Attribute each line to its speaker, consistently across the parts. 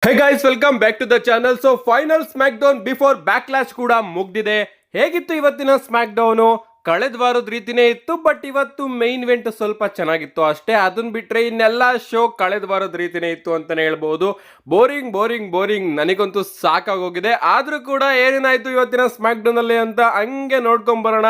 Speaker 1: Hey guys welcome back to the channel. So final SmackDown before Backlash ಕೂಡ ಮುಗ್ದಿದೆ. ಹೇಗಿತ್ತು ಇವತ್ತಿನ smack down? ಕಳೆದ ವಾರದ ರೀತಿನೇ ಇತ್ತು, ಬಟ್ ಇವತ್ತು ಮೈನ್ ಇವೆಂಟ್ ಸ್ವಲ್ಪ ಚೆನ್ನಾಗಿತ್ತು ಅಷ್ಟೇ. ಅದನ್ನ ಬಿಟ್ರೆ ಇನ್ನೆಲ್ಲ ಶೋ ಕಳೆದ ವಾರದ ರೀತಿನೇ ಇತ್ತು ಅಂತಾನೆ ಹೇಳ್ಬಹುದು. ಬೋರಿಂಗ್ ಬೋರಿಂಗ್ ಬೋರಿಂಗ್, ನನಗಂತೂ ಸಾಕಾಗೋಗಿದೆ. ಆದ್ರೂ ಕೂಡ ಏನೇನಾಯ್ತು ಇವತ್ತಿನ ಸ್ಮ್ಯಾಕ್ ಡೌನ್ ಅಲ್ಲಿ ಅಂತ ಹಂಗೆ ನೋಡ್ಕೊಂಡ್ ಬರೋಣ.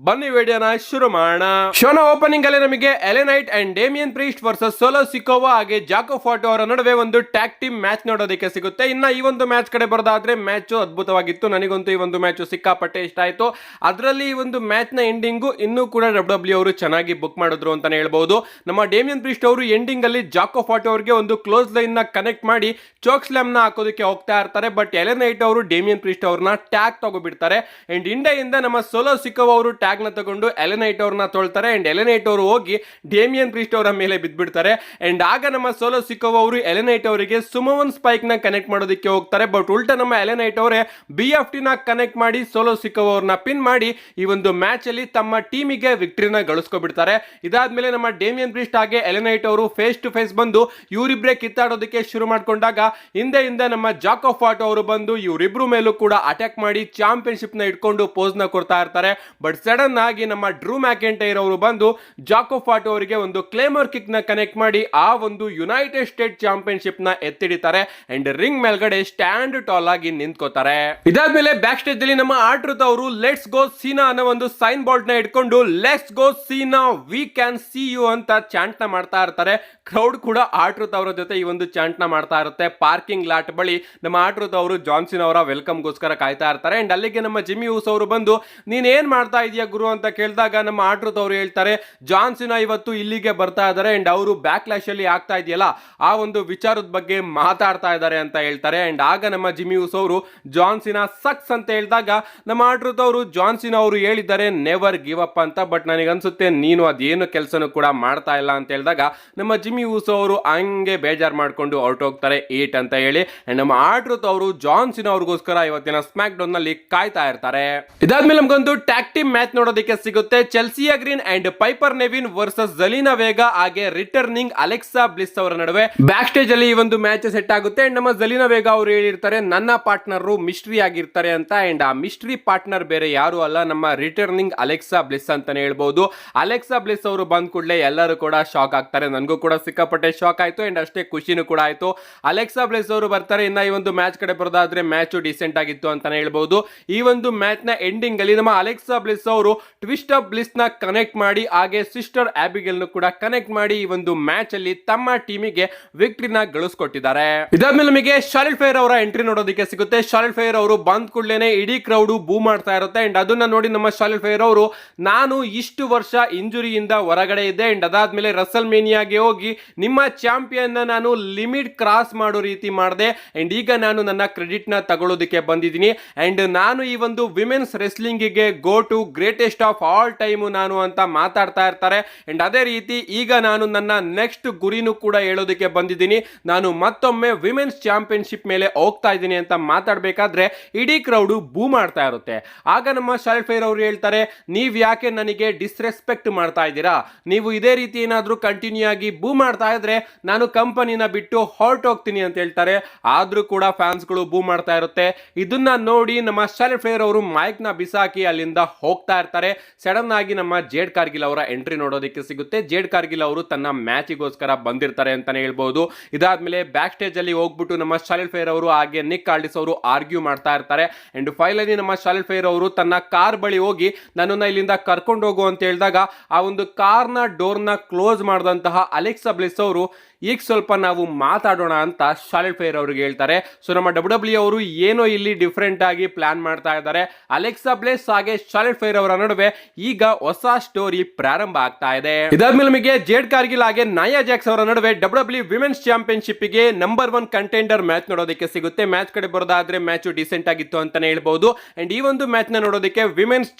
Speaker 1: ಬನ್ನಿ ವಿಡಿಯೋನ ಶುರು ಮಾಡೋಣ. ಶೋನ ಓಪನಿಂಗ್ ಅಲ್ಲಿ ನಮಗೆ ಎಲೆನೈಟ್ and Damian Priest versus Solo Sikoa ಹಾಗೆ ಜಾಕೋ ಫಾಟೋ ಅವರ ನಡುವೆ ಒಂದು ಟ್ಯಾಗ್ ಟೀಮ್ ಮ್ಯಾಚ್ ನೋಡೋದಕ್ಕೆ ಸಿಗುತ್ತೆ. ಇನ್ನ ಈ ಒಂದು ಮ್ಯಾಚ್ ಕಡೆ ಬರೋದಾದ್ರೆ ಮ್ಯಾಚ್ ಅದ್ಭುತವಾಗಿತ್ತು. ನನಗಂತೂ ಈ ಒಂದು ಮ್ಯಾಚ್ ಸಿಕ್ಕಾಪಟ್ಟೆ ಇಷ್ಟ ಆಯ್ತು. ಅದರಲ್ಲಿ ಈ ಒಂದು ಮ್ಯಾಚ್ ನ ಎಂಡಿಂಗು ಇನ್ನೂ ಕೂಡ ಡಬ್ಲ್ಯೂ ಅವರು ಚೆನ್ನಾಗಿ ಬುಕ್ ಮಾಡಿದ್ರು ಅಂತಾನೆ ಹೇಳ್ಬಹುದು. ನಮ್ಮ ಡೇಮಿಯನ್ ಪ್ರೀಸ್ಟ್ ಅವರು ಎಂಡಿಂಗ್ ಅಲ್ಲಿ ಜಾಕೋ ಫಾಟೋ ಅವರಿಗೆ ಒಂದು ಕ್ಲೋಸ್ ಲೈನ್ ನ ಕನೆಕ್ಟ್ ಮಾಡಿ ಚೋಕ್ ಸ್ಲಾಮ್ ನ ಹಾಕೋದಕ್ಕೆ ಹೋಗ್ತಾ ಇರ್ತಾರೆ. ಬಟ್ ಎಲೆನೈಟ್ ಅವರು ಡೇಮಿಯನ್ ಪ್ರೀಸ್ಟ್ ಅವ್ರನ್ನ ಟ್ಯಾಗ್ ತಗೋಬಿಡ್ತಾರೆ. ಅಂಡ್ ಇಂಡಿಯಿಂದ ನಮ್ಮ ಸೋಲೋ ಸಿಕೋವಾ ಅವರು ಟ್ಯಾಗ್ ನ ತಗೊಂಡು ಎಲೆನೈಟ್ ಅವ್ರನ್ನ ತೊಳ್ತಾರೆ. ಅಂಡ್ ಎಲೆನೈಟ್ ಅವರು ಹೋಗಿ ಡೇಮಿಯನ್ ಪ್ರೀಸ್ಟ್ ಅವರ ಮೇಲೆ ಬಿದ್ದ್ಬಿಡ್ತಾರೆ. ಅಂಡ್ ಆಗ ನಮ್ಮ ಸೋಲೋ ಸಿಕೋವಾ ಅವರು ಎಲೆನೈಟ್ ಅವರಿಗೆ ಸುಮೋವನ್ ಸ್ಪೈಕ್ ನ ಕನೆಕ್ಟ್ ಮಾಡೋದಕ್ಕೆ ಹೋಗ್ತಾರೆ. ಬಟ್ ಉಲ್ಟಾ ನಮ್ಮ ಎಲೆನೈಟ್ ಅವರೇ BFT ನ ಕನೆಕ್ಟ್ ಮಾಡಿ ಸೋಲೋ ಸಿಕೋವಾ ಅವ್ರನ್ನ ಪಿನ್ ಮಾಡಿ ಈ ಒಂದು ಮ್ಯಾಚ್ ಅಲ್ಲಿ ತಮ್ಮ ಟೀಮಿಗೆ ವಿಕ್ಟರಿನ ಗಳಿಸ್ಕೊಬಿಡ್ತಾರೆ. ಇದಾದ್ಮೇಲೆ ನಮ್ಮ ಡೇಮಿಯನ್ ಪ್ರೀಸ್ಟ್ ಹಾಗೆ ಎಲೆನೈಟ್ ಅವರು ಫೇಸ್ ಟು ಫೇಸ್ ಬಂದು ಇವರಿಬ್ರೆ ಕಿತ್ತಾಡೋದಕ್ಕೆ ಶುರು ಮಾಡ್ಕೊಂಡಾಗ ಹಿಂದೆ ನಮ್ಮ ಜಾಕೋ ಫಾಟೋ ಅವರು ಬಂದು ಇವರಿಬ್ರು ಮೇಲೂ ಕೂಡ ಅಟ್ಯಾಕ್ ಮಾಡಿ ಚಾಂಪಿಯನ್ಶಿಪ್ ನ ಇಟ್ಕೊಂಡು ಪೋಸ್ ನ ಕೊಡ್ತಾ ಇರ್ತಾರೆ. ಬಟ್ ಸಡನ್ ಆಗಿ ನಮ್ಮ ಡ್ರೂ ಮ್ಯಾಕೆಂಟೈರ್ ಅವರು ಬಂದು ಜಾಕೋ ಫಾಟೋ ಅವರಿಗೆ ಒಂದು ಕ್ಲೇಮರ್ ಕಿಕ್ ನ ಕನೆಕ್ಟ್ ಮಾಡಿ ಆ ಒಂದು ಯುನೈಟೆಡ್ ಸ್ಟೇಟ್ ಚಾಂಪಿಯನ್ಶಿಪ್ ನ ಎತ್ತಿಡಿತಾರೆ. ಅಂಡ್ ರಿಂಗ್ ಮೇಲ್ಗಡೆ ಸ್ಟ್ಯಾಂಡ್ ಟಾಲ್ ಆಗಿ ನಿಂತ್ಕೋತಾರೆ. ಇದಾದ್ಮೇಲೆ ಬ್ಯಾಕ್ ಸ್ಟೇಜ್ ಅಲ್ಲಿ ನಮ್ಮ ಆಟ್ರುತ್ ಅವರು ಲೆಟ್ಸ್ ಗೋ ಸೀನಾ ಅನ್ನೋ ಒಂದು ಸೈನ್ ಬೋರ್ಡ್ ನ ಇಟ್ಕೊಂಡು let's go Cena we can see you ಅಂತ ಚಾಂಟ್ ನ ಮಾಡ್ತಾ ಇರ್ತಾರೆ. ಕ್ರೌಡ್ ಕೂಡ ಆಟ್ರುತ್ ಅವರ ಜೊತೆ ಈ ಒಂದು ಚಾಂಟ್ ನ ಮಾಡ್ತಾ ಇರುತ್ತೆ. ಪಾರ್ಕಿಂಗ್ ಲಾಟ್ ಬಳಿ ನಮ್ಮ ಆಟ್ರುತ್ ಅವರು ಜಾನ್ಸಿನ್ ಅವರ ವೆಲ್ಕಮ್ ಗೋಸ್ಕರ ಕಾಯ್ತಾ ಇರ್ತಾರೆ. ಅಂಡ್ ಅಲ್ಲಿಗೆ ನಮ್ಮ ಜಿಮ್ಮಿ ಊಸ್ ಅವರು ಬಂದು ನೀನ್ ಏನ್ ಮಾಡ್ತಾ ಇದೀಯ ಗುರು ಅಂತ ಕೇಳಿದಾಗ ನಮ್ಮ ಆಟ್ರುತ್ ಅವರು ಹೇಳ್ತಾರೆ ಜಾನ್ಸಿನ ಇವತ್ತು ಇಲ್ಲಿಗೆ ಬರ್ತಾ ಇದ್ದಾರೆ ಅಂಡ್ ಅವರು ಬ್ಯಾಕ್ಲಾಶ್ ಅಲ್ಲಿ ಆಗ್ತಾ ಇದೆಯಲ್ಲ ಆ ಒಂದು ವಿಚಾರದ ಬಗ್ಗೆ ಮಾತಾಡ್ತಾ ಇದ್ದಾರೆ ಅಂತ ಹೇಳ್ತಾರೆ. ಅಂಡ್ ಆಗ ನಮ್ಮ ಜಿಮ್ಮಿ ಊಸ್ ಅವರು ಜಾನ್ಸಿನ ಸಕ್ಸ್ ಅಂತ ಹೇಳಿದಾಗ ನಮ್ಮ ಆಟ್ರುತ್ ಅವರು ಜಾನ್ಸಿನ ಅವರು ಹೇಳಿದ್ದಾರೆ ನೆವರ್ ಗಿವ್ ಅಪ್ ಅಂತ. ಬಟ್ ನನಗೆ ಅನ್ಸುತ್ತೆ ನೀನು ಅದೇನು ಕೆಲಸನೂ ಕೂಡ ಮಾಡ್ತಾ ಇಲ್ಲ ಅಂತ ಹೇಳಿದಾಗ ನಮ್ಮ ಜಿಮ್ಮಿ ಊಸ್ ಅವರು ಹಂಗೆ ಬೇಜಾರ್ ಮಾಡ್ಕೊಂಡು ಹೊರಟೋಗ್ತಾರೆ ಏಟ್ ಅಂತ ಹೇಳಿ. ಅಂಡ್ ನಮ್ಮ ಆಟ್ರುತ್ ಅವರು ಜಾನ್ಸಿನ ಅವ್ರಿಗೋಸ್ಕರ ಇವತ್ತಿನ ಸ್ಮ್ಯಾಕ್ ಡೌನ್ ನಲ್ಲಿ ಕಾಯ್ತಾ ಇರ್ತಾರೆ. ಇದಾದ್ಮೇಲೆ ನಮಗೊಂದು ಟ್ಯಾಗ್ ಟೀಮ್ ಮ್ಯಾಚ್ ನೋಡೋದಕ್ಕೆ ಸಿಗುತ್ತೆ. Chelsea Green and Piper Niven versus Zelina Vega ಹಾಗೆ ರಿಟರ್ನಿಂಗ್ ಅಲೆಕ್ಸಾ ಬ್ಲಿಸ್ ಅವರ ನಡುವೆ ಬ್ಯಾಕ್ ಸ್ಟೇಜ್ ಅಲ್ಲಿ ಈ ಒಂದು ಮ್ಯಾಚ್ ಸೆಟ್ ಆಗುತ್ತೆ. ಅಂಡ್ ನಮ್ಮ ಜಲೀನಾ ವೇಗಾ ಅವರು ಹೇಳಿರ್ತಾರೆ ನನ್ನ ಪಾರ್ಟ್ನರ್ ಮಿಸ್ಟ್ರಿ ಆಗಿರ್ತಾರೆ ಅಂತ. ಅಂಡ್ ಆ ಮಿಸ್ಟ್ರಿ ಪಾರ್ಟ್ನರ್ ಬೇರೆ ಯಾರು ಅಲ್ಲ ನಮ್ಮ ರಿಟರ್ನಿಂಗ್ ಅಲೆಕ್ಸಾ ಬ್ಲಿಸ್ ಅಂತಾನೆ ಹೇಳ್ಬಹುದು. ಅಲೆಕ್ಸಾ ಬ್ಲಿಸ್ ಅವರು ಬಂದ ಕೂಡಲೇ ಎಲ್ಲರೂ ಕೂಡ ಶಾಕ್ ಆಗ್ತಾರೆ. ನನಗೂ ಕೂಡ ಸಿಕ್ಕಾಪಟ್ಟೆ ಶಾಕ್ ಆಯ್ತು ಅಂಡ್ ಅಷ್ಟೇ ಖುಷಿನೂ ಕೂಡ ಆಯ್ತು. ಅಲೆಕ್ಸಾ ಬ್ಲಿಸ್ ಅವರು ಬರ್ತಾರೆ. ಇನ್ನ ಈ ಒಂದು ಮ್ಯಾಚ್ ಕಡೆ ಬರೋದಾದ್ರೆ ಮ್ಯಾಚ್ ಡಿಸೆಂಟ್ ಆಗಿತ್ತು ಅಂತಾನೆ ಹೇಳ್ಬಹುದು. ಈ ಒಂದು ಮ್ಯಾಚ್ ನ ಎಂಡಿಂಗ್ ಅಲ್ಲಿ ನಮ್ಮ ಅಲೆಕ್ಸಾ ಬ್ಲಿಸ್ ಅವರು ಟ್ವಿಸ್ಟ್ ಆಫ್ ಬ್ಲಿಸ್ ನ ಕನೆಕ್ಟ್ ಮಾಡಿ ಹಾಗೆ ಸಿಸ್ಟರ್ ಆಬಿಗೆಲ್ ಕೂಡ ಕನೆಕ್ಟ್ ಮಾಡಿ ಈ ಒಂದು ಮ್ಯಾಚ್ ಅಲ್ಲಿ ತಮ್ಮ ಟೀಮಿಗೆ ವಿಕ್ಟರಿನ ಗಳಿಸ್ಕೊಟ್ಟಿದ್ದಾರೆ. ಇದಾದ್ಮೇಲೆ ನಮಗೆ ಶಾರ್ಲೆಟ್ ಫೇರ್ ಅವರ ಎಂಟ್ರಿ ನೋಡೋದಕ್ಕೆ ಸಿಗುತ್ತೆ. ಶಾರ್ಲೆಟ್ ಫೇರ್ ಅವರು ಬಂದ್ ಕೂಡಲೇ ಇಡೀ ಕ್ರೌಡ್ ಬೂ ಮಾಡ್ತಾ ಇರುತ್ತೆ. ಅಂಡ್ ಅದನ್ನ ನೋಡಿ ನಮ್ಮ ಶಾರ್ಲೆಟ್ ಫೇರ್ ಅವರು ನಾನು ಇಷ್ಟು ವರ್ಷ ಇಂಜುರಿಯಿಂದ ಹೊರಗಡೆ ಇದ್ದೆ ಅಂಡ್ ಅದಾದ್ಮೇಲೆ ರಸಲ್ ಮೇನಿಯಾಗೆ ಹೋಗಿ ನಿಮ್ಮ ಚಾಂಪಿಯನ್ ನಾನು ಲಿಮಿಟ್ ಕ್ರಾಸ್ ಮಾಡೋ ರೀತಿ ಮಾಡಿದೆ ಅಂಡ್ ಈಗ ನಾನು ನನ್ನ ಕ್ರೆಡಿಟ್ ನ ತಗೊಳ್ಳೋದಕ್ಕೆ ಬಂದಿದ್ದೀನಿ. ಅಂಡ್ ನಾನು ಈ ಒಂದು ವಿಮೆನ್ಸ್ ರೆಸ್ಲಿಂಗ್ ಗೆ go to greatest of all time ನಾನು ಅಂತ ಮಾತಾಡ್ತಾ ಇರ್ತಾರೆ. ಅಂಡ್ ಅದೇ ರೀತಿ ಈಗ ನಾನು ನನ್ನ ನೆಕ್ಸ್ಟ್ ಗುರಿನೂ ಕೂಡ ಹೇಳೋದಕ್ಕೆ ಬಂದಿದ್ದೀನಿ. ನಾನು ಮತ್ತೊಮ್ಮೆ ವಿಮೆನ್ಸ್ ಚಾಂಪಿಯನ್ಶಿಪ್ ಮೇಲೆ ಹೋಗ್ತಾ ಇದ್ದೀನಿ ಅಂತ ಮಾತಾಡಬೇಕಾದ್ರೆ ಇಡೀ ಕ್ರೌಡ್ ಬೂ ಮಾಡ್ತಾ ಇರುತ್ತೆ. ಆಗ ನಮ್ಮ ಶಾರ್ಲೆಟ್ ಫೇರ್ ಅವರು ಹೇಳ್ತಾರೆ ನೀವ್ ಯಾಕೆ ನನಗೆ ಡಿಸ್ರೆಸ್ಪೆಕ್ಟ್ ಮಾಡ್ತಾ ಇದ್ದೀರಾ? ನೀವು ಇದೇ ರೀತಿ ಏನಾದ್ರೂ ಕಂಟಿನ್ಯೂ ಆಗಿ ಬೂ ಮಾಡ್ತಾ ಇದ್ರೆ ನಾನು ಕಂಪನಿನ ಬಿಟ್ಟು ಹೊರಟೋಗ್ತೀನಿ ಅಂತ ಹೇಳ್ತಾರೆ. ಆದ್ರೂ ಕೂಡ ಫ್ಯಾನ್ಸ್ ಗಳು ಬೂ ಮಾಡ್ತಾ ಇರುತ್ತೆ. ಇದನ್ನ ನೋಡಿ ನಮ್ಮ ಶಾರ್ಲೆಟ್ ಫೇರ್ ಅವರು ಮೈಕ್ ನ ಬಿಸಾಕಿ ಅಲ್ಲಿಂದ ಹೋಗ್ತಾ ಇರ್ತಾರೆ. ಸಡನ್ ಆಗಿ ನಮ್ಮ ಜೇಡ್ ಕಾರ್ಗಿಲ್ ಅವರ ಎಂಟ್ರಿ ನೋಡೋದಕ್ಕೆ ಸಿಗುತ್ತೆ. ಜೇಡ್ ಕಾರ್ಗಿಲ್ ಅವರು ತನ್ನ ಮ್ಯಾಚಿಗೋಸ್ಕರ ಬಂದಿರ್ತಾರೆ ಅಂತಾನೆ ಹೇಳ್ಬಹುದು. ಇದಾದ್ಮೇಲೆ ಬ್ಯಾಕ್ ಸ್ಟೇಜ್ ಅಲ್ಲಿ ಹೋಗ್ಬಿಟ್ಟು ನಮ್ಮ ಶಾರ್ಲೆಟ್ ಫೇರ್ ಅವರು ಹಾಗೆ ನಿಕ್ ಆಲ್ಡಿಸ್ ಅವರು ಆರ್ಗ್ಯೂ ಮಾಡ್ತಾ ಇರ್ತಾರೆ. ಅಂಡ್ ಫೈನಲಿ ನಮ್ಮ ಶಾರ್ಲೆಟ್ ಫೇರ್ ಅವರು ತನ್ನ ಕಾರ್ ಬಳಿ ಹೋಗಿ ನನ್ನನ್ನ ಇಲ್ಲಿಂದ ಕರ್ಕೊಂಡು ಹೋಗು ಅಂತ ಹೇಳಿದಾಗ ಆ ಒಂದು ಕಾರ್ನ ಡೋರ್ನ ಕ್ಲೋಸ್ ಮಾಡಿದಂತಹ ಅಲೆಕ್ಸಾ ಬ್ಲಿಸ್ ಅವರು ಈಗ ಸ್ವಲ್ಪ ನಾವು ಮಾತಾಡೋಣ ಅಂತ ಶಾರ್ಲೆಟ್ ಫೇರ್ ಅವ್ರಿಗೆ ಹೇಳ್ತಾರೆ. ಸೊ ನಮ್ಮ ಡಬ್ಲ್ಯೂ ಅವರು ಏನೋ ಇಲ್ಲಿ ಡಿಫ್ರೆಂಟ್ ಆಗಿ ಪ್ಲಾನ್ ಮಾಡ್ತಾ ಇದ್ದಾರೆ. ಅಲೆಕ್ಸಾ ಬ್ಲಿಸ್ ಹಾಗೆ ಶಾರ್ಲೆಟ್ ಫೇರ್ ಅವರ ನಡುವೆ ಈಗ ಹೊಸ ಸ್ಟೋರಿ ಪ್ರಾರಂಭ ಆಗ್ತಾ ಇದೆ. ಇದಾದ್ಮೇಲೆ ನಮಗೆ ಜೇಡ್ ಕಾರ್ಗಿಲ್ ಹಾಗೆ ನಾಯಾ ಜಾಕ್ಸ್ ಅವರ ನಡುವೆ ಡಬ್ಲ್ಯೂ ವಿಮೆನ್ಸ್ ಚಾಂಪಿಯನ್ಶಿಪ್ ಗೆ ನಂಬರ್ 1 ಕಂಟೆಂಡರ್ ಮ್ಯಾಚ್ ನೋಡೋದಕ್ಕೆ ಸಿಗುತ್ತೆ. ಮ್ಯಾಚ್ ಕಡೆ ಬರೋದಾದ್ರೆ ಮ್ಯಾಚ್ ಡಿಸೆಂಟ್ ಆಗಿತ್ತು ಅಂತಾನೆ ಹೇಳ್ಬಹುದು. ಅಂಡ್ ಈ ಒಂದು ಮ್ಯಾಚ್ ನ ನೋಡೋದಕ್ಕೆ ವಿಮೆನ್ಸ್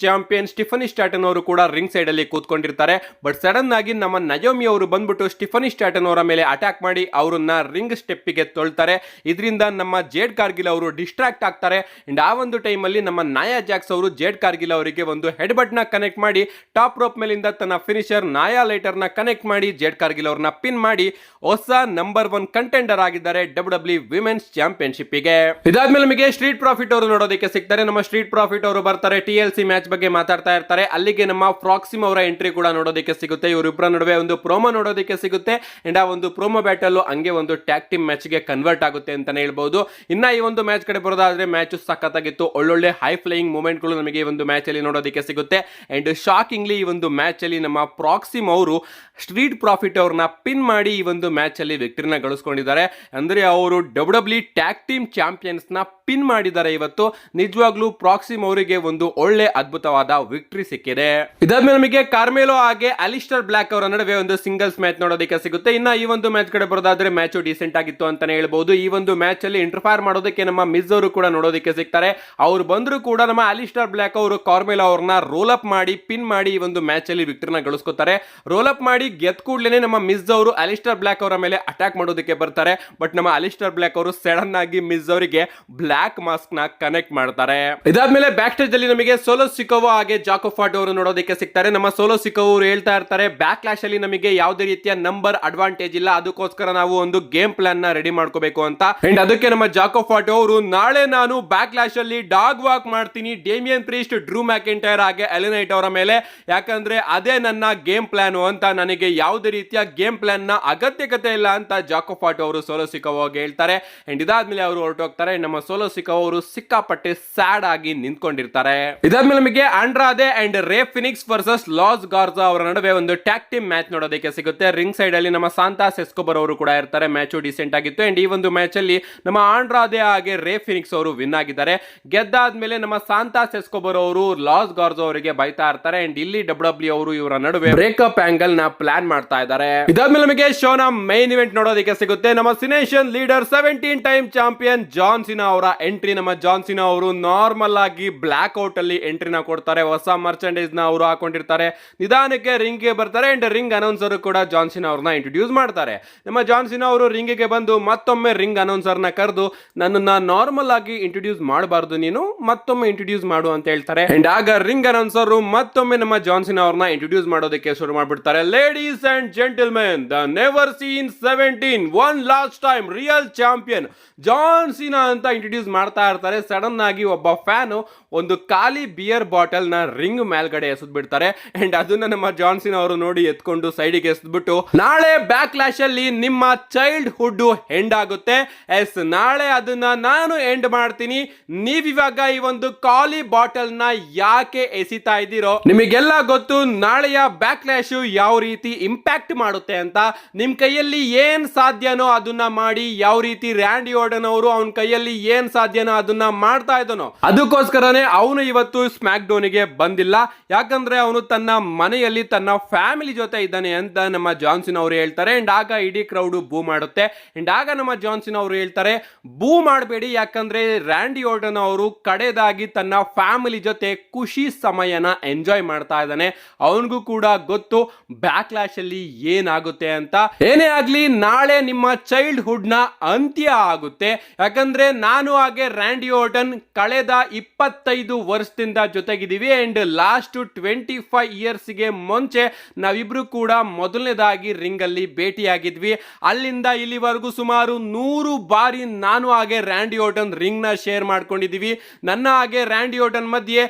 Speaker 1: ಚಾಂಪಿಯನ್ ಸ್ಟಿಫನಿ ಸ್ಟಾಟನ್ ಅವರು ಕೂಡ ರಿಂಗ್ ಸೈಡ್ ಅಲ್ಲಿ ಕೂತ್ಕೊಂಡಿರ್ತಾರೆ. ಬಟ್ ಸಡನ್ ಆಗಿ ನಮ್ಮ ನಯೋಮಿ ಅವರು ಬಂದ್ಬಿಟ್ಟು ಸ್ಟಿಫನಿ ಸ್ಟಾಟನ್ ಅವರ ಮೇಲೆ ಅಟ್ಯಾಕ್ ಮಾಡಿ ಅವರನ್ನ ರಿಂಗ್ ಸ್ಟೆಪ್ಪಿಗೆ ತೊಳ್ತಾರೆ. ಇದರಿಂದ ನಮ್ಮ ಜೇಡ್ ಕಾರ್ಗಿಲ್ ಅವರು ಡಿಸ್ಟ್ರಾಕ್ಟ್ ಆಗ್ತಾರೆ. ಅಂಡ್ ಆ ಒಂದು ಟೈಮಲ್ಲಿ ನಮ್ಮ ನಾಯಾ ಜಾಕ್ಸ್ ಅವರು ಜೇಡ್ ಕಾರ್ಗಿಲ್ ಅವರಿಗೆ ಒಂದು ಹೆಡ್ ಬಟ್ ನ ಕನೆಕ್ಟ್ ಮಾಡಿ ಟಾಪ್ ರೋಪ್ ಮೇಲಿಂದ ತನ್ನ ಫಿನಿಶರ್ ನಾಯಾ ಲೈಟರ್ ನ ಕನೆಕ್ಟ್ ಮಾಡಿ ಜೇಡ್ ಕಾರ್ಗಿಲ್ ಅವ್ರನ್ನ ಪಿನ್ ಮಾಡಿ ಹೊಸ ನಂಬರ್ 1 ಕಂಟೆಂಡರ್ ಆಗಿದ್ದಾರೆ WWE ವಿಮೆನ್ಸ್ ಚಾಂಪಿಯನ್ಶಿಪ್ ಗೆ. ಇದಾದ್ಮೇಲೆ ನಮಗೆ ಸ್ಟ್ರೀಟ್ ಪ್ರಾಫಿಟ್ ಅವರು ನೋಡೋದಕ್ಕೆ ಸಿಗ್ತಾರೆ. ನಮ್ಮ ಸ್ಟ್ರೀಟ್ ಪ್ರಾಫಿಟ್ ಅವರು ಬರ್ತಾರೆ, TLC ಮ್ಯಾಚ್ ಬಗ್ಗೆ ಮಾತಾಡ್ತಾ ಇರ್ತಾರೆ. ಅಲ್ಲಿಗೆ ನಮ್ಮ ಪ್ರಾಕ್ಸಿಮ್ ಅವರ ಎಂಟ್ರಿ ಕೂಡ ನೋಡೋದಕ್ಕೆ ಸಿಗುತ್ತೆ. ಇವರಿಬ್ಬರ ನಡುವೆ ಒಂದು ಪ್ರೋಮೋ ನೋಡೋದಕ್ಕೆ ಸಿಗುತ್ತೆ. ಅಂಡ್ ಆ ಒಂದು ಪ್ರೋಮೋ ಬ್ಯಾಟಲ್ ಹಂಗೆ ಒಂದು ಟ್ಯಾಗ್ ಟೀಮ್ ಮ್ಯಾಚ್ ಗೆ ಕನ್ವರ್ಟ್ ಆಗುತ್ತೆ ಅಂತಾನೆ ಹೇಳ್ಬಹುದು. ಇನ್ನ ಈ ಒಂದು ಮ್ಯಾಚ್ ಕಡೆ ಬರೋದಾದ್ರೆ ಮ್ಯಾಚ್ ಸಖತ್ತಾಗಿತ್ತು. ಒಳ್ಳೊಳ್ಳೆ ಹೈ ಫ್ಲೈಯಿಂಗ್ ಮೂವ್ಮೆಂಟ್ ಗಳು ನಮಗೆ ಈ ಒಂದು ಮ್ಯಾಚ್ ಅಲ್ಲಿ ನೋಡೋದಕ್ಕೆ ಸಿಗುತ್ತೆ. ಅಂಡ್ ಶಾಕಿಂಗ್ಲಿ ಈ ಒಂದು ಮ್ಯಾಚ್ ಅಲ್ಲಿ ನಮ್ಮ ಪ್ರಾಕ್ಸಿಮ್ ಅವರು ಸ್ಟ್ರೀಟ್ ಪ್ರಾಫಿಟ್ ಅವ್ರನ್ನ ಪಿನ್ ಮಾಡಿ ಈ ಒಂದು ಮ್ಯಾಚ್ ಅಲ್ಲಿ ವಿಕ್ಟರಿನ ಗಳಿಸ್ಕೊಂಡಿದ್ದಾರೆ. ಅಂದ್ರೆ ಅವರು WWE ಟ್ಯಾಗ್ ಟೀಮ್ ಚಾಂಪಿಯನ್ಸ್ ನ ಪಿನ್ ಮಾಡಿದ್ದಾರೆ ಇವತ್ತು. ನಿಜವಾಗ್ಲೂ ಪ್ರಾಕ್ಸಿಮ್ ಅವರಿಗೆ ಒಂದು ಒಳ್ಳೆ ಅದ್ಭುತವಾದ ವಿಕ್ಟರಿ ಸಿಕ್ಕಿದೆ. ಇದಾದ್ಮೇಲೆ ನಮಗೆ ಕಾರ್ಮೆಲೋ ಹಾಗೆ ಅಲಿಸ್ಟರ್ ಬ್ಲಾಕ್ ಅವರ ನಡುವೆ ಒಂದು ಸಿಂಗಲ್ಸ್ ಮ್ಯಾಚ್ ನೋಡೋದಕ್ಕೆ ಸಿಗುತ್ತೆ. ಇನ್ನ ಈ ಒಂದು ಮ್ಯಾಚ್ ಕಡೆ ಬರೋದಾದ್ರೆ ಮ್ಯಾಚ್ ಡಿಸೆಂಟ್ ಆಗಿತ್ತು ಅಂತಾನೆ ಹೇಳ್ಬಹುದು. ಈ ಒಂದು ಮ್ಯಾಚ್ ಅಲ್ಲಿ ಇಂಟರ್ಫೈರ್ ಮಾಡೋದಕ್ಕೆ ನಮ್ಮ ಮಿಸ್ ಅವರು ಕೂಡ ನೋಡೋದಕ್ಕೆ ಸಿಗ್ತಾರೆ. ಅವ್ರು ಬಂದ್ರು ಕೂಡ ನಮ್ಮ ಅಲಿಸ್ಟರ್ ಬ್ಲಾಕ್ ಅವರು ಕಾರ್ಮೆಲೋ ಅವ್ರನ್ನ ರೋಲ್ ಅಪ್ ಮಾಡಿ ಪಿನ್ ಮಾಡಿ ಈ ಒಂದು ಮ್ಯಾಚ್ ಅಲ್ಲಿ ವಿಕ್ಟರಿನ ಗಳಿಸ್ಕೊತಾರೆ. ರೋಲ್ ಅಪ್ ಮಾಡಿ ಗೆದ್ದ ಕೂಡಲೇ ನಮ್ಮ ಮಿಸ್ ಅವರು ಅಲಿಸ್ಟರ್ ಬ್ಲಾಕ್ ಅವರ ಮೇಲೆ ಅಟ್ಯಾಕ್ ಮಾಡೋದಕ್ಕೆ ಬರ್ತಾರೆ. ಬಟ್ ನಮ್ಮ ಅಲಿಸ್ಟರ್ ಬ್ಲಾಕ್ ಅವರು ಸಡನ್ ಆಗಿ ಮಿಸ್ ಅವರಿಗೆ ಬ್ಲಾಕ್ ಮಾಸ್ಕ್ ನ ಕನೆಕ್ಟ್ ಮಾಡ್ತಾರೆ. ಇದಾದ್ಮೇಲೆ ಬ್ಯಾಕ್ ಸ್ಟೇಜ್ ಅಲ್ಲಿ ನಮಗೆ ಸೋಲೋ ಸಿಕೋವೋ ಹಾಗೆ ಜಾಕೋಫಾಟ್ ಅವರು ನೋಡೋದಕ್ಕೆ ಸಿಗ್ತಾರೆ. ನಮ್ಮ ಸೋಲೋ ಸಿಕೋವೋ ಅವರು ಹೇಳ್ತಾ ಇರ್ತಾರೆ, ಬ್ಯಾಕ್ ಕ್ಲಾಶ್ ಅಲ್ಲಿ ನಮಗೆ ಯಾವುದೇ ರೀತಿಯ ನಂಬರ್ ಅಡ್ವಾಂಟೇಜ್ ಇಲ್ಲ, ಅದಕ್ಕೋಸ್ಕರ ನಾವು ಒಂದು ಗೇಮ್ ಪ್ಲಾನ್ ನ ರೆಡಿ ಮಾಡ್ಕೋಬೇಕು ಅಂತ. ಅಂಡ್ ಅದಕ್ಕೆ ನಮ್ಮ ಜಾಕೋಫಾಟ್ ಅವರು ನಾಳೆ ನಾನು ಬ್ಯಾಕ್ ಕ್ಲಾಶ್ ಅಲ್ಲಿ ಡಾಗ್ ವಾಕ್ ಮಾಡ್ತೀನಿ ಡೇಮಿಯನ್ ಪ್ರೀಸ್ಟ್, ಡ್ರೂ ಮ್ಯಾಕಿಂಟೈರ್ ಹಾಗೆ ಎಲಿನೈಟ್ ಅವರ ಮೇಲೆ, ಯಾಕಂದ್ರೆ ಅದೇ ನನ್ನ ಗೇಮ್ ಪ್ಲಾನ್ ಅಂತ, ನನಗೆ ಯಾವುದೇ ರೀತಿಯ ಗೇಮ್ ಪ್ಲಾನ್ ನ ಅಗತ್ಯತೆ ಇಲ್ಲ ಅಂತ ಜಾಕೋಫಾಟ್ ಅವರು ಸೋಲೋ ಸಿಕೋವೋಗೆ ಹೇಳ್ತಾರೆ. ಅಂಡ್ ಇದಾದ್ಮೇಲೆ ಅವರು ಹೊರಟೋಗ್ತಾರೆ. ನಮ್ಮ ಸೋಲೋ ಸಿಕೋವೋ ಅವರು ಸಿಕ್ಕಾಪಟ್ಟೆ ಸ್ಯಾಡ್ ಆಗಿ ನಿಂತ್ಕೊಂಡಿರ್ತಾರೆ. ಇದಾದ್ಮೇಲೆ ನಮಗೆ ಆಂಡ್ರಾದೆ ಅಂಡ್ ರೇ ಫಿನಿಕ್ಸ್ ವರ್ಸಸ್ ಲಾಸ್ ಗಾರ್ಜಾ ಅವರ ನಡುವೆ ಒಂದು ಟ್ಯಾಗ್ ಟೀಮ್ ಮ್ಯಾಚ್ ನೋಡೋದಕ್ಕೆ ಸಿಗುತ್ತೆ. ರಿಂಗ್ ಸೈಡ್ ಅಲ್ಲಿ ನಮ್ಮ ಸಾಂತಾಸ್ ಎಸ್ಕೋಬರ್ ಅವರು ಕೂಡ ಇರ್ತಾರೆ. ಮ್ಯಾಚ್ ಡಿಸೆಂಟ್ ಆಗಿತ್ತು. ಅಂಡ್ ಈ ಒಂದು ಮ್ಯಾಚ್ ಅಲ್ಲಿ ನಮ್ಮ ಆಂಡ್ರಾದೆ ಹಾಗೆ ರೇ ಫಿನಿಕ್ಸ್ ಅವರು ವಿನ್ ಆಗಿದ್ದಾರೆ. ಗೆದ್ದಾದ್ಮೇಲೆ ನಮ್ಮ ಸಾಂತಾಸ್ ಎಸ್ಕೋಬರ್ ಅವರು ಲಾಸ್ ಗಾರ್ಜಾ ಅವರಿಗೆ ಬೈತಾ ಇರ್ತಾರೆ. ಅಂಡ್ ಇಲ್ಲಿ WWE ಅವರು ಇವರ ನಡುವೆ ಬ್ರೇಕಪ್ ಆಂಗಲ್ ನ ಪ್ಲಾನ್ ಮಾಡ್ತಾ ಇದ್ದಾರೆ. ಇದಾದ್ಮೇಲೆ ನಮಗೆ ಶೋನ ಮೈನ್ ಇವೆಂಟ್ ನೋಡೋದಕ್ಕೆ ಸಿಗುತ್ತೆ. ನಮ್ಮ Cenation leader 17 time champion John Cena ಅವರ ಎಂಟ್ರಿ. ನಮ್ಮ ಜಾನ್ ಸಿನಾ ಅವರು ನಾರ್ಮಲ್ ಆಗಿ ಬ್ಲಾಕ್ ಔಟ್ ಅಲ್ಲಿ ಎಂಟ್ರಿನ ಕೊಡ್ತಾರೆ. ಹೊಸ ಮರ್ಚೆಂಡೈಸ್ ನ ಅವರು ಹಾಕೊಂಡಿರ್ತಾರೆ. ನಿಧಾನಕ್ಕೆ ರಿಂಗ್ ಗೆ ಬರ್ತಾರೆ. ಅಂಡ್ ರಿಂಗ್ ಅನೌನ್ಸರ್ ಕೂಡ ಜಾನ್ ಸಿನಾ ಅವ್ರನ್ನ ಇಂಟ್ರೊಡ್ಯೂಸ್ ಮಾಡ್ತಾರೆ. ನಮ್ಮ ಜಾನ್ ಸಿನಾ ಅವರು ರಿಂಗ್ ಗೆ ಬಂದು ಮತ್ತೊಮ್ಮೆ ರಿಂಗ್ ಅನೌನ್ಸರ್ ನ ಕರೆದು, ನನ್ನನ್ನ ನಾರ್ಮಲ್ ಆಗಿ ಇಂಟ್ರೊಡ್ಯೂಸ್ ಮಾಡಬಾರ್ದು, ನೀನು ಮತ್ತೊಮ್ಮೆ ಇಂಟ್ರೊಡ್ಯೂಸ್ ಮಾಡು ಅಂತ ಹೇಳ್ತಾರೆ. ಅಂಡ್ ಆಗ ರಿಂಗ್ ಅನೌನ್ಸರ್ ಮತ್ತೊಮ್ಮೆ ನಮ್ಮ ಜಾನ್ ಸಿನಾ ಅವ್ರನ್ನ ಇಂಟ್ರೊಡ್ಯೂಸ್ ಮಾಡೋದಕ್ಕೆ ಶುರು ಮಾಡ್ಬಿಡ್ತಾರೆ. Ladies and gentlemen, the never seen 17 one last time real champion John Cena ಅಂತ ಇಂಟ್ರೊಡ್ಯೂಸ್ ಮಾಡ್ತಾ ಇರ್ತಾರೆ. ಸಡನ್ ಆಗಿ ಒಬ್ಬ ಫ್ಯಾನ್ ಒಂದು ಖಾಲಿ ಬಿಯರ್ ಬಾಟಲ್ ನ ರಿಂಗ್ ಮೇಲ್ಗಡೆ ಎಸೆದ್ ಬಿಡ್ತಾರೆ. ಅಂಡ್ ಅದನ್ನ ನಮ್ಮ ಜಾನ್ ಸಿನಾ ಅವರು ನೋಡಿ ಎತ್ಕೊಂಡು ಸೈಡಿಗೆ ಎಸೆದ್ಬಿಟ್ಟು, ನಾಳೆ ಬ್ಯಾಕ್ ಕ್ಲಾಶ್ ಅಲ್ಲಿ ನಿಮ್ಮ ಚೈಲ್ಡ್ ಹುಡ್ ಎಂಡ್ ಆಗುತ್ತೆ, ಎಸ್ ನಾಳೆ ಅದನ್ನ ನಾನು ಎಂಡ್ ಮಾಡ್ತೀನಿ, ನೀವಿವಾಗ ಈ ಒಂದು ಖಾಲಿ ಬಾಟಲ್ ನ ಯಾಕೆ ಎಸಿತಾ ಇದ್ದೀರೋ, ನಿಮಗೆಲ್ಲ ಗೊತ್ತು ನಾಳೆಯ ಬ್ಯಾಕ್ ಕ್ಲಾಶ್ ಯಾವ ರೀತಿ ಇಂಪ್ಯಾಕ್ಟ್ ಮಾಡುತ್ತೆ ಅಂತ. ನಿಮ್ ಕೈಯಲ್ಲಿ ಏನ್ ಸಾಧ್ಯನೋ ಅದನ್ನ ಮಾಡಿ, ಯಾವ ರೀತಿ ರ್ಯಾಂಡಿ ಆರ್ಟನ್ ಅವರು ಅವನ ಕೈಯಲ್ಲಿ ಏನ್ ಸಾಧ್ಯನೋ ಅದನ್ನ ಮಾಡ್ತಾ ಇದ್ದನೋ, ಅದಕ್ಕೋಸ್ಕರನೇ ಅವನು ಇವತ್ತು ಸ್ಮ್ಯಾಕ್ ಡೌನ್ ಗೆ ಬಂದಿಲ್ಲ. ಯಾಕಂದ್ರೆ ಅವನು ತನ್ನ ಮನೆಯಲ್ಲಿ ತನ್ನ ಫ್ಯಾಮಿಲಿ ಜೊತೆ ಇದ್ದಾನೆ ಅಂತ ನಮ್ಮ ಜಾನ್ ಸಿನಾ ಅವರು ಹೇಳ್ತಾರೆ. ಅಂಡ್ ಆಗ ಇಡೀ ಕ್ರೌಡ್ ಬೂ ಮಾಡುತ್ತೆ. ಅಂಡ್ ಆಗ ನಮ್ಮ ಜಾನ್ ಸಿನಾ ಅವರು ಹೇಳ್ತಾರೆ, ಬೂ ಮಾಡಬೇಡಿ, ಯಾಕಂದ್ರೆ ರ್ಯಾಂಡಿ ಆರ್ಟನ್ ಅವರು ಕಡೆದಾಗಿ ತನ್ನ ಫ್ಯಾಮಿಲಿ ಜೊತೆ ಖುಷಿ ಸಮಯನ ಎಂಜಾಯ್ ಮಾಡ್ತಾ ಇದ್ದಾನೆ. ಅವನಿಗೂ ಕೂಡ ಗೊತ್ತು ಬ್ಯಾಕ್ ಕ್ಲಾಶ್ ಅಲ್ಲಿ ಏನಾಗುತ್ತೆ ಅಂತ. ಏನೇ ಆಗ್ಲಿ ನಾಳೆ ನಿಮ್ಮ ಚೈಲ್ಡ್ ಹುಡ್ ನ ಅಂತ್ಯ ಆಗುತ್ತೆ. ಯಾಕಂದ್ರೆ ನಾನು ಹಾಗೆ ರ್ಯಾಂಡಿ ಆರ್ಟನ್ ಕಳೆದ 25 ವರ್ಷದಿಂದ ಜೊತೆಗಿದ್ದೀವಿ. ಅಂಡ್ ಲಾಸ್ಟ್ 25 ಇಯರ್ಸ್ ಗೆ ಮುಂಚೆ ನಾವಿಬ್ರು ಕೂಡ ಮೊದಲನೇದಾಗಿ ರಿಂಗ್ ಅಲ್ಲಿ ಭೇಟಿಯಾಗಿದ್ವಿ. ಅಲ್ಲಿಂದ ಇಲ್ಲಿವರೆಗೂ ಸುಮಾರು 100 ಬಾರಿ ನಾನು ಹಾಗೆ ರ್ಯಾಂಡಿ ಆರ್ಟನ್ ರಿಂಗ್ ನ ಶೇರ್ ಮಾಡ್ಕೊಂಡಿದೀವಿ. ನನ್ನ ಹಾಗೆ ರ್ಯಾಂಡಿ ಆರ್ಟನ್ ಮಧ್ಯೆ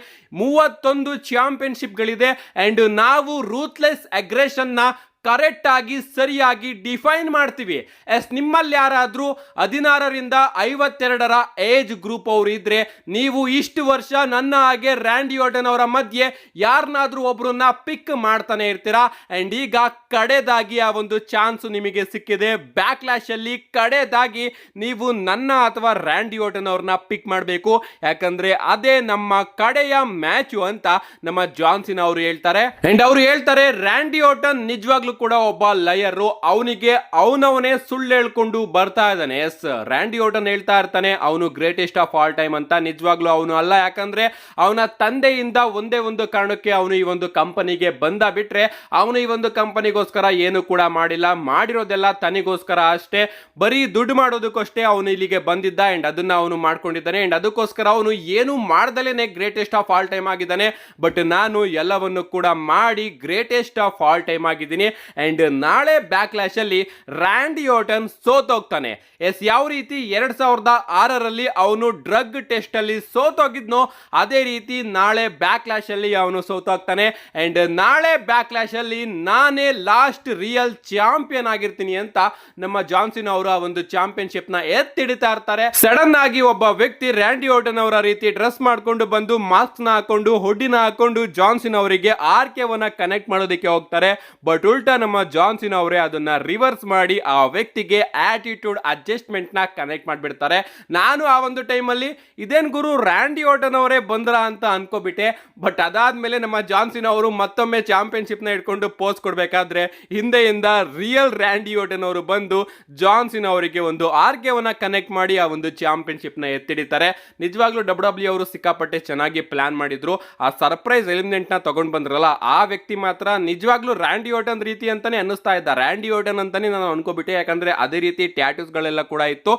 Speaker 1: 31 ಚಾಂಪಿಯನ್ಶಿಪ್ ಗಳಿದೆ. ಅಂಡ್ ನಾವು ರೂತ್ಲೆಸ್ ಅಗ್ರೆಷನ್ ನ ಕರೆಕ್ಟ್ ಆಗಿ ಸರಿಯಾಗಿ ಡಿಫೈನ್ ಮಾಡ್ತೀವಿ. ಎಸ್ ನಿಮ್ಮಲ್ಲಿ ಯಾರಾದ್ರೂ 16ರಿಂದ 52ರ ಏಜ್ ಗ್ರೂಪ್ ಅವರು ಇದ್ರೆ, ನೀವು ಇಷ್ಟು ವರ್ಷ ನನ್ನ ಹಾಗೆ ರ್ಯಾಂಡಿ ಆರ್ಟನ್ ಅವರ ಮಧ್ಯೆ ಯಾರನ್ನಾದ್ರೂ ಒಬ್ರನ್ನ ಪಿಕ್ ಮಾಡ್ತಾನೆ ಇರ್ತೀರಾ. ಅಂಡ್ ಈಗ ಕಡೆದಾಗಿ ಆ ಒಂದು ಚಾನ್ಸ್ ನಿಮಗೆ ಸಿಕ್ಕಿದೆ. ಬ್ಯಾಕ್ ಕ್ಲಾಶ್ ಅಲ್ಲಿ ಕಡೆದಾಗಿ ನೀವು ನನ್ನ ಅಥವಾ ರ್ಯಾಂಡಿ ಆರ್ಟನ್ ಅವ್ರನ್ನ ಪಿಕ್ ಮಾಡಬೇಕು. ಯಾಕಂದ್ರೆ ಅದೇ ನಮ್ಮ ಕಡೆಯ ಮ್ಯಾಚ್ ಅಂತ ನಮ್ಮ ಜಾನ್ ಸಿನಾ ಅವರು ಹೇಳ್ತಾರೆ. ಅಂಡ್ ಅವರು ಹೇಳ್ತಾರೆ, ರ್ಯಾಂಡಿ ಆರ್ಟನ್ ನಿಜವಾಗ್ಲೂ ನಿಜವಾಗ್ಲೂ ಕೂಡ ಒಬ್ಬ ಲಯರು, ಅವನಿಗೆ ಅವನವನೇ ಸುಳ್ಳು ಹೇಳ್ಕೊಂಡು ಬರ್ತಾ ಇದ್ದಾನೆ. ಎಸ್, ರ್ಯಾಂಡಿ ಆರ್ಟನ್ ಹೇಳ್ತಾ ಇರ್ತಾನೆ ಅವನು ಗ್ರೇಟೆಸ್ಟ್ ಆಫ್ ಆಲ್ ಟೈಮ್ ಅಂತ. ನಿಜವಾಗ್ಲೂ ಅವನು ಅಲ್ಲ, ಯಾಕಂದ್ರೆ ಅವನ ತಂದೆಯಿಂದ ಒಂದೇ ಒಂದು ಕಾರಣಕ್ಕೆ ಅವನು ಈ ಒಂದು ಕಂಪನಿಗೆ ಬಂದ ಬಿಟ್ರೆ ಅವನು ಈ ಒಂದು ಕಂಪನಿಗೋಸ್ಕರ ಏನು ಕೂಡ ಮಾಡಿಲ್ಲ. ಮಾಡಿರೋದೆಲ್ಲ ತನಿಗೋಸ್ಕರ ಅಷ್ಟೇ, ಬರೀ ದುಡ್ಡು ಮಾಡೋದಕ್ಕಷ್ಟೇ ಅವನು ಇಲ್ಲಿಗೆ ಬಂದಿದ್ದ ಅಂಡ್ ಅದನ್ನ ಅವನು ಮಾಡ್ಕೊಂಡಿದ್ದಾನೆ. ಅಂಡ್ ಅದಕ್ಕೋಸ್ಕರ ಅವನು ಏನು ಮಾಡ್ದಲೇನೆ ಗ್ರೇಟೆಸ್ಟ್ ಆಫ್ ಆಲ್ ಟೈಮ್ ಆಗಿದ್ದಾನೆ. ಬಟ್ ನಾನು ಎಲ್ಲವನ್ನು ಕೂಡ ಮಾಡಿ ಗ್ರೇಟೆಸ್ಟ್ ಆಫ್ ಆಲ್ ಟೈಮ್ ಆಗಿದ್ದೀನಿ. ಅಂಡ್ ನಾಳೆ ಬ್ಯಾಕ್ಲಾಶ್ ಅಲ್ಲಿ ರ್ಯಾಂಡಿ ಆರ್ಟನ್ ಸೋತೋಗ್ತಾನೆ. ಎಸ್, ಯಾವ ರೀತಿ 2006ರಲ್ಲಿ ಅವನು ಡ್ರಗ್ ಟೆಸ್ಟ್ ಅಲ್ಲಿ ಸೋತೋಗಿದ್ನೋ ಅದೇ ರೀತಿ ನಾಳೆ ಬ್ಯಾಕ್ಲಾಶ್ ಅಲ್ಲಿ ಅವನು ಸೋತೋಗ್ತಾನೆ. ಅಂಡ್ ನಾಳೆ ಬ್ಯಾಕ್ಲಾಶ್ ಅಲ್ಲಿ ನಾನೇ ಲಾಸ್ಟ್ ರಿಯಲ್ ಚಾಂಪಿಯನ್ ಆಗಿರ್ತೀನಿ ಅಂತ ನಮ್ಮ ಜಾನ್ಸಿನ್ ಅವರ ಒಂದು ಚಾಂಪಿಯನ್ಶಿಪ್ ನ ಎತ್ತಿಡ್ತಾ ಇರ್ತಾರೆ. ಸಡನ್ ಆಗಿ ಒಬ್ಬ ವ್ಯಕ್ತಿ ರ್ಯಾಂಡಿ ಆರ್ಟನ್ ಅವರ ರೀತಿ ಡ್ರೆಸ್ ಮಾಡ್ಕೊಂಡು ಬಂದು ಮಾಸ್ಕ್ ನ ಹಾಕೊಂಡು ಹೊಡ್ಡಿನ ಹಾಕೊಂಡು ಜಾನ್ಸಿನ್ ಅವರಿಗೆ ಆರ್ಕೆವನ್ನ ಕನೆಕ್ಟ್ ಮಾಡೋದಕ್ಕೆ ಹೋಗ್ತಾರೆ. ಬಟ್ ಉಲ್ಟಾ ನಮ್ಮ ಜಾನ್ಸಿನ್ ಅವರೇ ಅದನ್ನ ರಿವರ್ಸ್ ಮಾಡಿ ಆ ವ್ಯಕ್ತಿಗೆ ಆಟಿಟ್ಯೂಡ್ ಅಡ್ಜಸ್ಟ್ಮೆಂಟ್ ನ ಕನೆಕ್ಟ್ ಮಾಡ್ಬಿಡ್ತಾರೆ. ನಾನು ಆ ಒಂದು ಟೈಮಲ್ಲಿ ಇದೇನ್ ಗುರು ರ್ಯಾಂಡಿ ಆರ್ಟನ್ ಅವರೇ ಬಂದ್ರ ಅಂತ ಅನ್ಕೋಬಿಟ್ಟೆ. ಬಟ್ ಅದಾದ್ಮೇಲೆ ನಮ್ಮ ಜಾನ್ಸಿನ್ ಅವರು ಮತ್ತೊಮ್ಮೆ ಚಾಂಪಿಯನ್ಶಿಪ್ ನ ಇಟ್ಕೊಂಡು ಪೋಸ್ ಕೊಡ್ಬೇಕಾದ್ರೆ ಹಿಂದೆಯಿಂದ ರಿಯಲ್ ರ್ಯಾಂಡಿ ಆರ್ಟನ್ ಅವರು ಬಂದು ಜಾನ್ಸಿನ್ ಅವರಿಗೆ ಒಂದು ಆರ್ಕೆವನ್ನ ಕನೆಕ್ಟ್ ಮಾಡಿ ಆ ಒಂದು ಚಾಂಪಿಯನ್ಶಿಪ್ ನ ಎತ್ತಿಡಿತಾರೆ. ನಿಜವಾಗ್ಲೂ ಡಬ್ಲ್ಯೂ ಅವರು ಸಿಕ್ಕಾಪಟ್ಟೆ ಚೆನ್ನಾಗಿ ಪ್ಲಾನ್ ಮಾಡಿದ್ರು. ಆ ಸರ್ಪ್ರೈಸ್ ಎಲಿಮಿನೆಂಟ್ ನ ತಗೊಂಡ್ ಬಂದ್ರಲ್ಲ ಆ ವ್ಯಕ್ತಿ ಮಾತ್ರ ನಿಜವಾಗ್ಲೂ ರ್ಯಾಂಡಿ ಆರ್ಟನ್ ರೀತಿ ಅಂತಾನೆ ಅನ್ನಿಸ್ತಾ ಇದ್ದ. ರ್ಯಾಂಡಿ ಆರ್ಟನ್ ಅಂತಾನೆ ನಾನು ಅನ್ಕೋಬಿಟ್ಟೆ, ಯಾಕಂದ್ರೆ ಅದೇ ರೀತಿ ಟ್ಯಾಟೂಸ್ ಗಳೆಲ್ಲ ಕೂಡ ಇತ್ತು.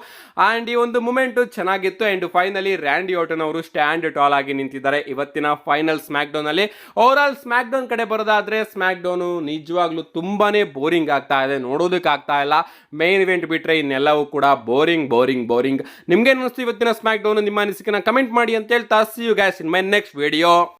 Speaker 1: ಅಂಡ್ ಈ ಒಂದು ಮೂಮೆಂಟ್ ಚೆನ್ನಾಗಿತ್ತು. ಅಂಡ್ ಫೈನಲಿ ರ್ಯಾಂಡಿ ಆರ್ಟನ್ ಅವರು ಸ್ಟ್ಯಾಂಡ್ ಟಾಲ್ ಆಗಿ ನಿಂತಿದ್ದಾರೆ ಇವತ್ತಿನ ಫೈನಲ್ ಸ್ಮ್ಯಾಕ್ ಡೌನ್ ಅಲ್ಲಿ. ಓವರ್ ಆಲ್ ಸ್ಮ್ಯಾಕ್ ಡೌನ್ ಕಡೆ ಬರೋದಾದ್ರೆ ಸ್ಮ್ಯಾಕ್ ಡೌನ್ ನಿಜವಾಗ್ಲೂ ತುಂಬಾನೇ ಬೋರಿಂಗ್ ಆಗ್ತಾ ಇದೆ, ನೋಡೋದಕ್ಕೆ ಆಗ್ತಾ ಇಲ್ಲ. ಮೇನ್ ಇವೆಂಟ್ ಬಿಟ್ರೆ ಇನ್ನೆಲ್ಲವೂ ಕೂಡ ಬೋರಿಂಗ್ ಬೋರಿಂಗ್ ಬೋರಿಂಗ್. ನಿಮ್ಗೆ ಅನಿಸ್ತು ಇವತ್ತಿನ ಸ್ಮ್ಯಾಕ್ ಡೌನ್? ನಿಮ್ಮ ಅನಿಸಿಕೆನ ಕಮೆಂಟ್ ಮಾಡಿ ಅಂತ ಹೇಳ್ತಾ see you guys in my next video.